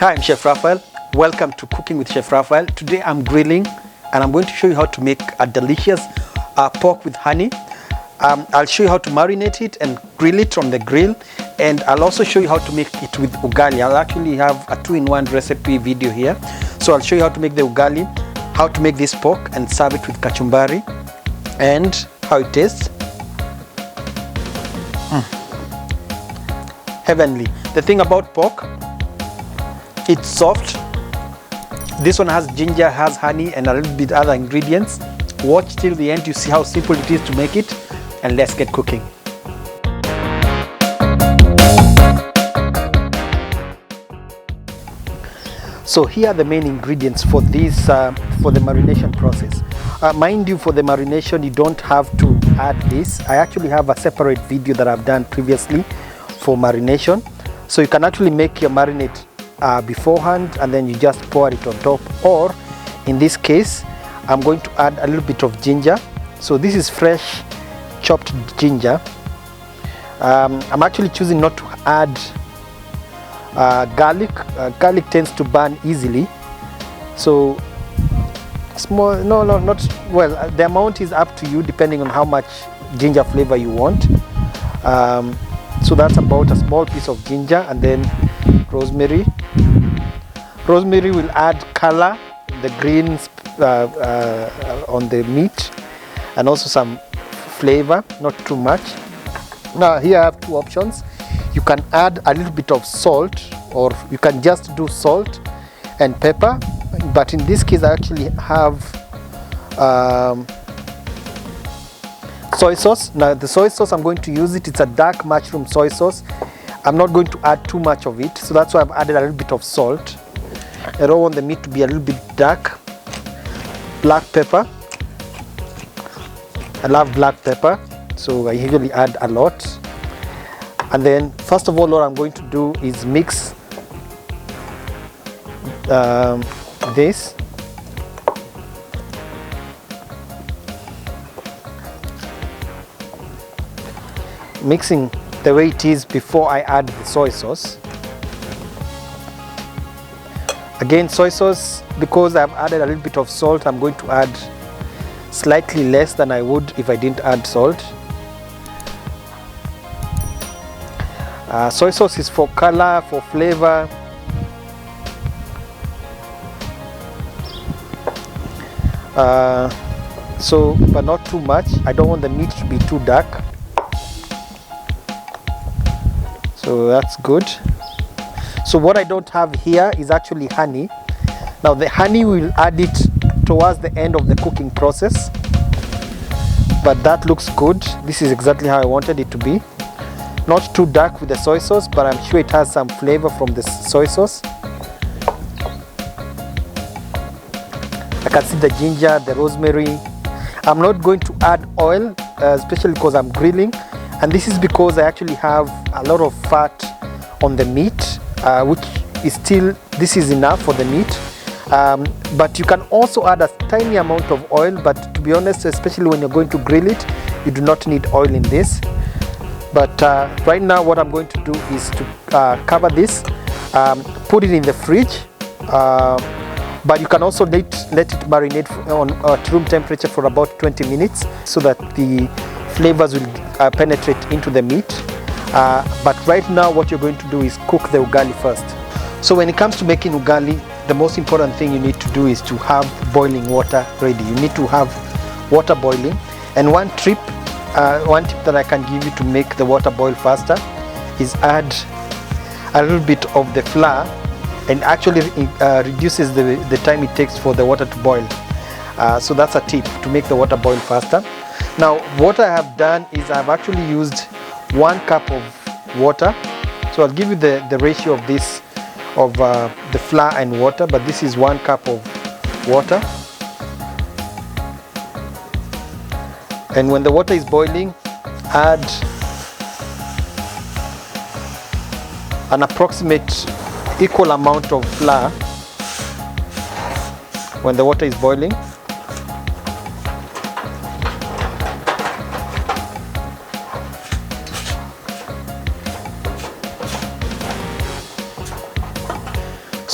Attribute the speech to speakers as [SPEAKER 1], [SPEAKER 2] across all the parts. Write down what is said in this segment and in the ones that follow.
[SPEAKER 1] Hi, I'm Chef Raphael. Welcome to Cooking with Chef Raphael. Today I'm grilling and I'm going to show you how to make a delicious pork with honey. I'll show you how to marinate it and grill it on the grill, and I'll also show you how to make it with ugali. I'll actually have a 2-in-1 recipe video here. So I'll show you how to make the ugali, how to make this pork and serve it with kachumbari, and how it tastes. Heavenly. The thing about pork, it's soft. This one has ginger, has honey, and a little bit other ingredients. Watch till the end to see how simple it is to make it, and let's get cooking. So here are the main ingredients for this for the marination process. Mind you, for the marination you don't have to add this. I actually have a separate video that I've done previously for marination, so you can actually make your marinade beforehand and then you just pour it on top, or in this case I'm going to add a little bit of ginger. So this is fresh chopped ginger. I'm actually choosing not to add garlic. Garlic tends to burn easily, so small, not well, the amount is up to you depending on how much ginger flavor you want. So that's about a small piece of ginger, and then rosemary. Rosemary will add color, the greens on the meat, and also some flavor, not too much. Now here I have two options. You can add a little bit of salt, or you can just do salt and pepper, but in this case I actually have soy sauce. Now the soy sauce I'm going to use it's a dark mushroom soy sauce. I'm not going to add too much of it, so that's why I've added a little bit of salt. I don't want the meat to be a little bit dark. Black pepper. I love black pepper, so I usually add a lot. And then first of all, what I'm going to do is mix this. Mixing the way it is before I add the soy sauce. Again, soy sauce, because I've added a little bit of salt, I'm going to add slightly less than I would if I didn't add salt. Soy sauce is for color, for flavor. But not too much. I don't want the meat to be too dark. So that's good. So what I don't have here is actually honey. Now the honey, we'll add it towards the end of the cooking process, but that looks good. This is exactly how I wanted it to be. Not too dark with the soy sauce, but I'm sure it has some flavor from the soy sauce. I can see the ginger, the rosemary. I'm not going to add oil, especially because I'm grilling, and this is because I actually have a lot of fat on the meat, which is still, this is enough for the meat. But you can also add a tiny amount of oil, but to be honest, especially when you're going to grill it, you do not need oil in this. But right now what I'm going to do is to cover this, put it in the fridge, but you can also let it marinate at room temperature for about 20 minutes so that the flavors will penetrate into the meat. But right now what you're going to do is cook the ugali first. So when it comes to making ugali, the most important thing you need to do is to have boiling water ready. You need to have water boiling, and one tip that I can give you to make the water boil faster is add a little bit of the flour, and actually reduces the time it takes for the water to boil. So that's a tip to make the water boil faster. Now what I have done is I've actually used 1 cup of water. So I'll give you the ratio of this, of the flour and water, but this is 1 cup of water. And when the water is boiling, add an approximate equal amount of flour when the water is boiling.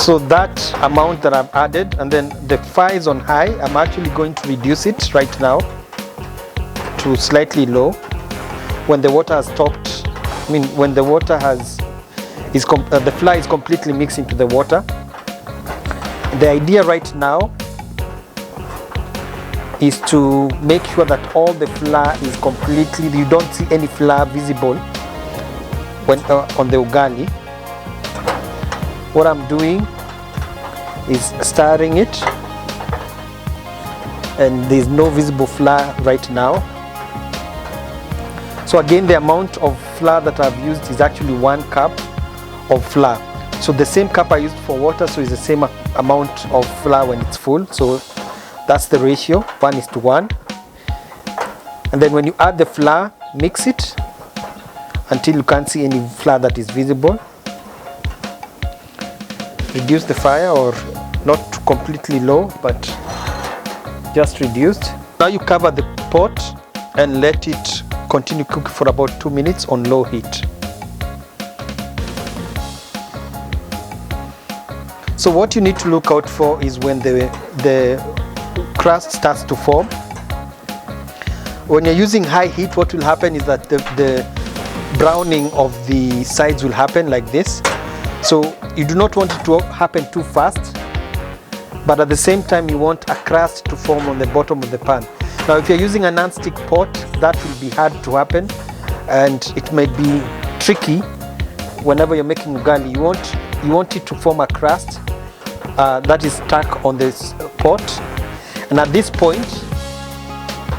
[SPEAKER 1] So that amount that I've added, and then the fire is on high. I'm actually going to reduce it right now to slightly low. When the water has stopped, when the water the flour is completely mixed into the water. The idea right now is to make sure that all the flour is completely, you don't see any flour visible when on the ugali. What I'm doing is stirring it, and there's no visible flour right now. So again, the amount of flour that I've used is actually 1 cup of flour. So the same cup I used for water, so it's the same amount of flour when it's full. So that's the ratio, 1:1. And then when you add the flour, mix it until you can't see any flour that is visible. Reduce the fire, or not completely low, but just reduced. Now you cover the pot and let it continue cook for about 2 minutes on low heat. So what you need to look out for is when the crust starts to form. When you're using high heat, what will happen is that the browning of the sides will happen like this. So you do not want it to happen too fast, but at the same time you want a crust to form on the bottom of the pan. Now if you're using a non-stick pot, that will be hard to happen, and it might be tricky whenever you're making ugali. You want it to form a crust that is stuck on this pot. And at this point,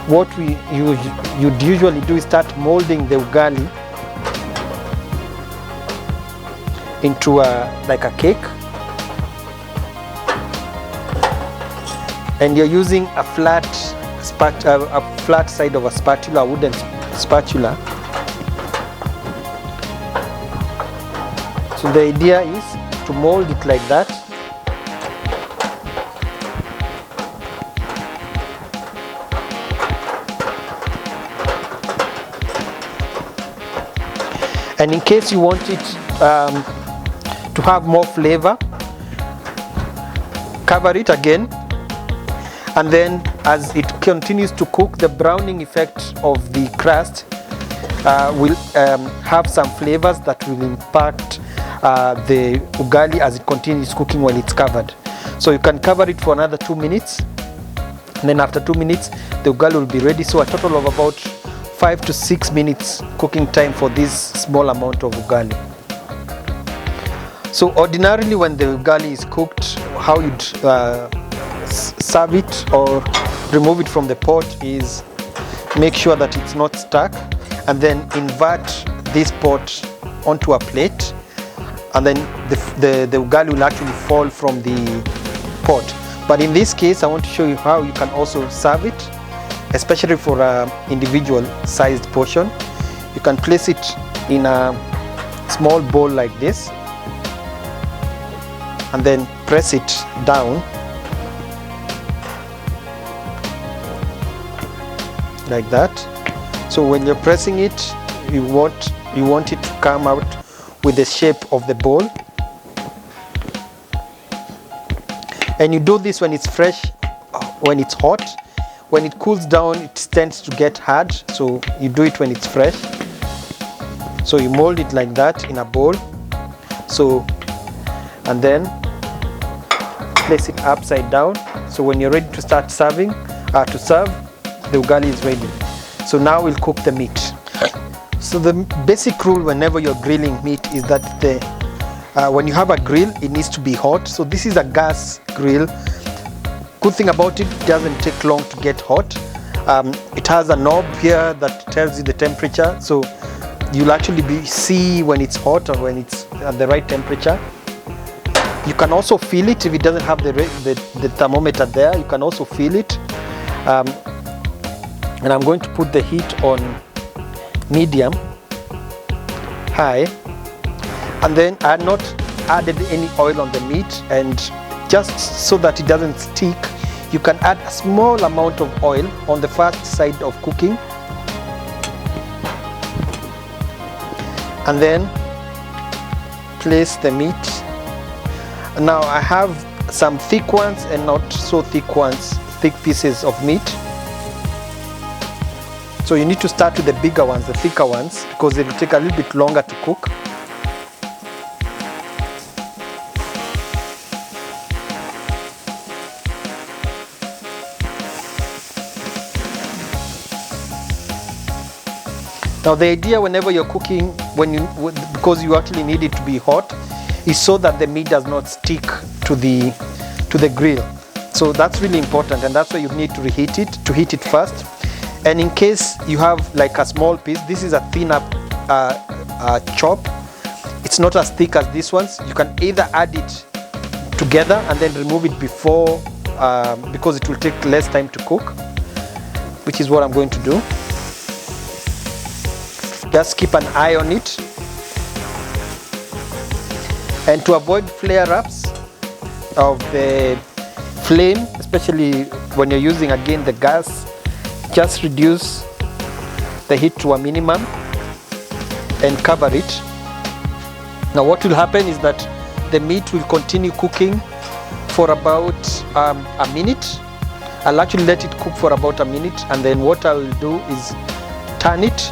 [SPEAKER 1] what you'd usually do is start molding the ugali into like a cake, and you're using a flat side of a spatula, a wooden spatula. So the idea is to mold it like that. And in case you want it to have more flavor, cover it again, and then as it continues to cook, the browning effect of the crust will have some flavors that will impact the ugali as it continues cooking while it's covered. So you can cover it for another 2 minutes, and then after 2 minutes the ugali will be ready. So a total of about 5 to 6 minutes cooking time for this small amount of ugali. So ordinarily when the ugali is cooked, how you'd serve it or remove it from the pot is make sure that it's not stuck, and then invert this pot onto a plate, and then the ugali will actually fall from the pot. But in this case I want to show you how you can also serve it, especially for an individual sized portion. You can place it in a small bowl like this, and then press it down like that. So when you're pressing it, you want it to come out with the shape of the bowl. And you do this when it's fresh, when it's hot. When it cools down, it tends to get hard, so you do it when it's fresh. So you mold it like that in a bowl. So, and then place it upside down. So when you're ready to start serving, the ugali is ready. So now we'll cook the meat. So the basic rule whenever you're grilling meat is that when you have a grill, it needs to be hot. So this is a gas grill. Good thing about it, doesn't take long to get hot. It has a knob here that tells you the temperature, so you'll actually see when it's hot or when it's at the right temperature. You can also feel it if it doesn't have the thermometer there. You can also feel it. And I'm going to put the heat on medium, high, and then I had not added any oil on the meat, and just so that it doesn't stick, you can add a small amount of oil on the first side of cooking, and then place the meat. Now I have some thick ones and not so thick ones, thick pieces of meat. So you need to start with the bigger ones, the thicker ones, because it will take a little bit longer to cook. Now the idea whenever you're cooking, because you actually need it to be hot, is so that the meat does not stick to the grill. So that's really important, and that's why you need to heat it first. And in case you have like a small piece, this is a thinner chop. It's not as thick as these ones. You can either add it together and then remove it before, because it will take less time to cook, which is what I'm going to do. Just keep an eye on it. And to avoid flare-ups of the flame, especially when you're using again the gas, just reduce the heat to a minimum and cover it. Now what will happen is that the meat will continue cooking for about a minute. I'll actually let it cook for about a minute, and then what I will do is turn it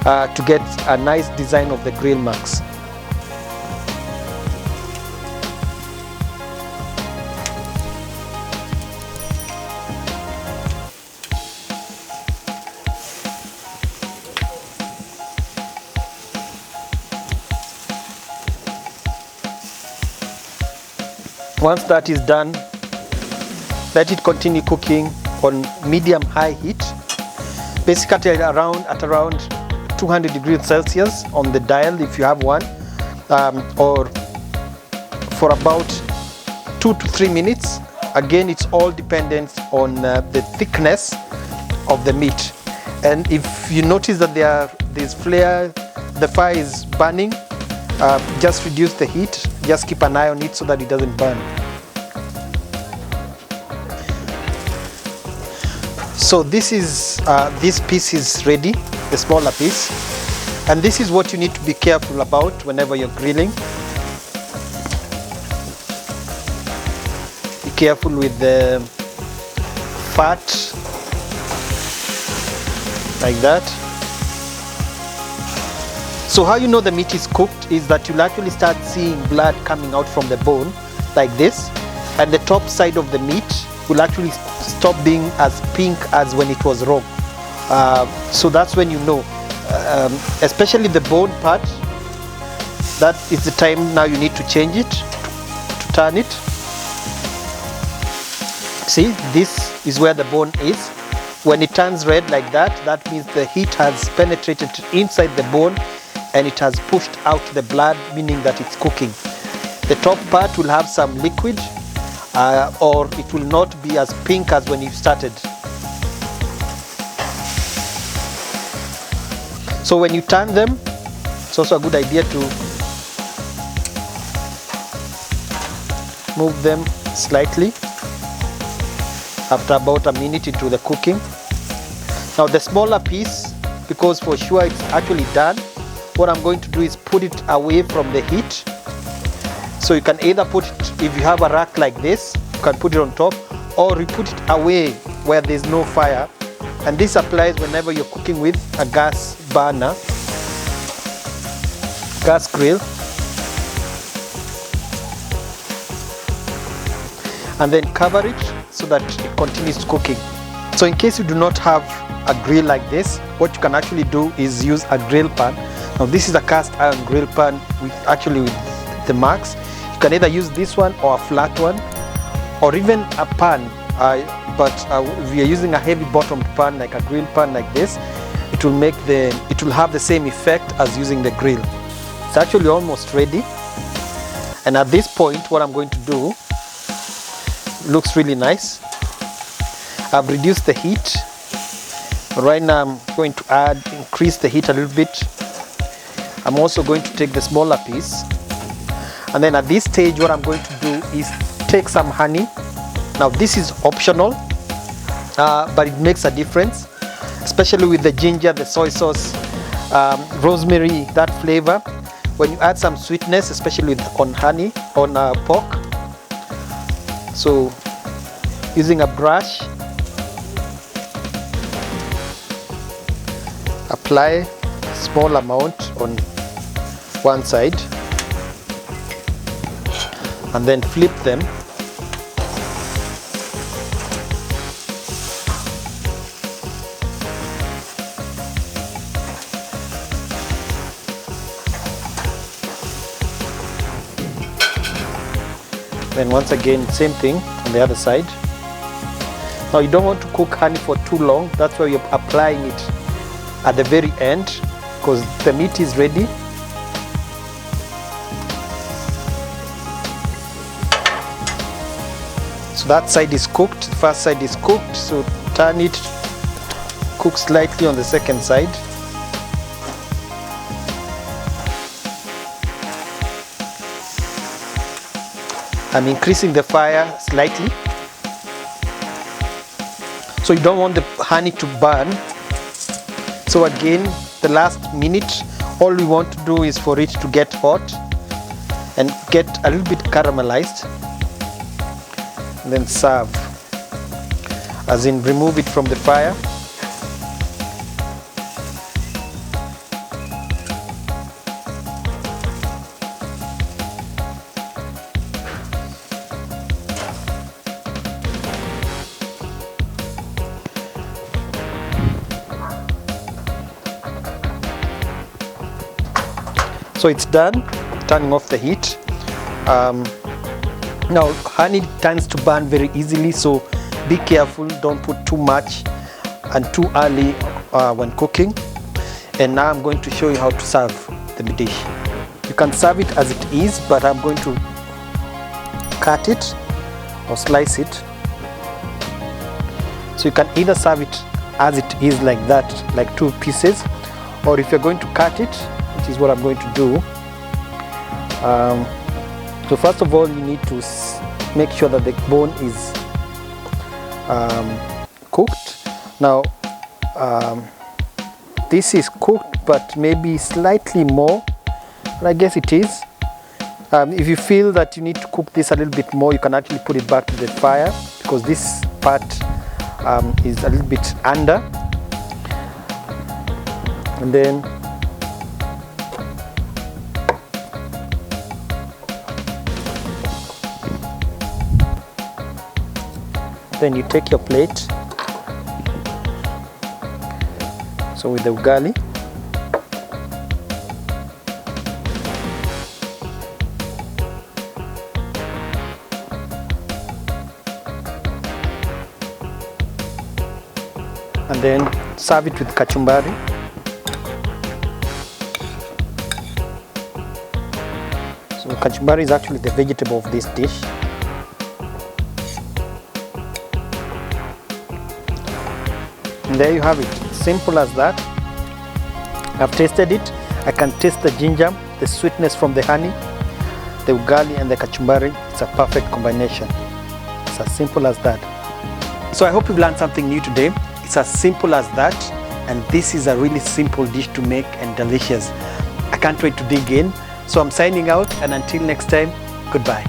[SPEAKER 1] to get a nice design of the grill marks. Once that is done, let it continue cooking on medium-high heat, basically at around 200 degrees Celsius on the dial if you have one, or for about 2 to 3 minutes. Again, it's all dependent on the thickness of the meat. And if you notice that there's flare, the fire is burning, just reduce the heat. Just keep an eye on it so that it doesn't burn. So this piece is ready, the smaller piece, and this is what you need to be careful about whenever you're grilling. Be careful with the fat, like that. So how you know the meat is cooked is that you'll actually start seeing blood coming out from the bone like this, and the top side of the meat will actually stop being as pink as when it was raw. So that's when you know, especially the bone part, that is the time now you need to change it, to turn it. See, this is where the bone is. When it turns red like that, that means the heat has penetrated inside the bone and it has pushed out the blood, meaning that it's cooking. The top part will have some liquid, or it will not be as pink as when you started. So when you turn them, it's also a good idea to move them slightly after about a minute into the cooking. Now the smaller piece, because for sure it's actually done, what I'm going to do is put it away from the heat. So you can either put it, if you have a rack like this, you can put it on top, or you put it away where there's no fire. And this applies whenever you're cooking with a gas burner, gas grill. And then cover it so that it continues cooking. So in case you do not have a grill like this, what you can actually do is use a grill pan. Now this is a cast iron grill pan with the marks. You can either use this one or a flat one, or even a pan. But if you're using a heavy bottomed pan like a grill pan like this, it will have the same effect as using the grill. It's actually almost ready. And at this point, what I'm going to do, looks really nice. I've reduced the heat. Right now I'm going to increase the heat a little bit. I'm also going to take the smaller piece. And then at this stage, what I'm going to do is take some honey. Now this is optional, but it makes a difference, especially with the ginger, the soy sauce, rosemary, that flavor. when you add some sweetness, especially on honey, on pork. So using a brush, apply a small amount on one side and then flip them. Then once again, same thing on the other side. Now you don't want to cook honey for too long. That's why you're applying it at the very end, because the meat is ready. So that side is cooked, the first side is cooked, so turn it, cook slightly on the second side. I'm increasing the fire slightly, so you don't want the honey to burn. So again, the last minute, all we want to do is for it to get hot and get a little bit caramelized, and then serve, as in remove it from the fire. So it's done, turning off the heat. Now honey tends to burn very easily, so be careful, don't put too much and too early when cooking. And now I'm going to show you how to serve the dish. You can serve it as it is, but I'm going to cut it or slice it. So you can either serve it as it is like that, like 2 pieces, or if you're going to cut it, which is what I'm going to do. So first of all, you need to make sure that the bone is cooked. Now this is cooked, but maybe slightly more, but I guess it is. If you feel that you need to cook this a little bit more, you can actually put it back to the fire, because this part is a little bit under. And then you take your plate, so with the ugali, and then serve it with kachumbari. So kachumbari is actually the vegetable of this dish. And there you have it, simple as that. I've tasted it. I can taste the ginger, the sweetness from the honey, the ugali and the kachumbari. It's a perfect combination. It's as simple as that. So I hope you've learned something new today. It's as simple as that, and this is a really simple dish to make and delicious. I can't wait to dig in. So I'm signing out, and until next time, goodbye.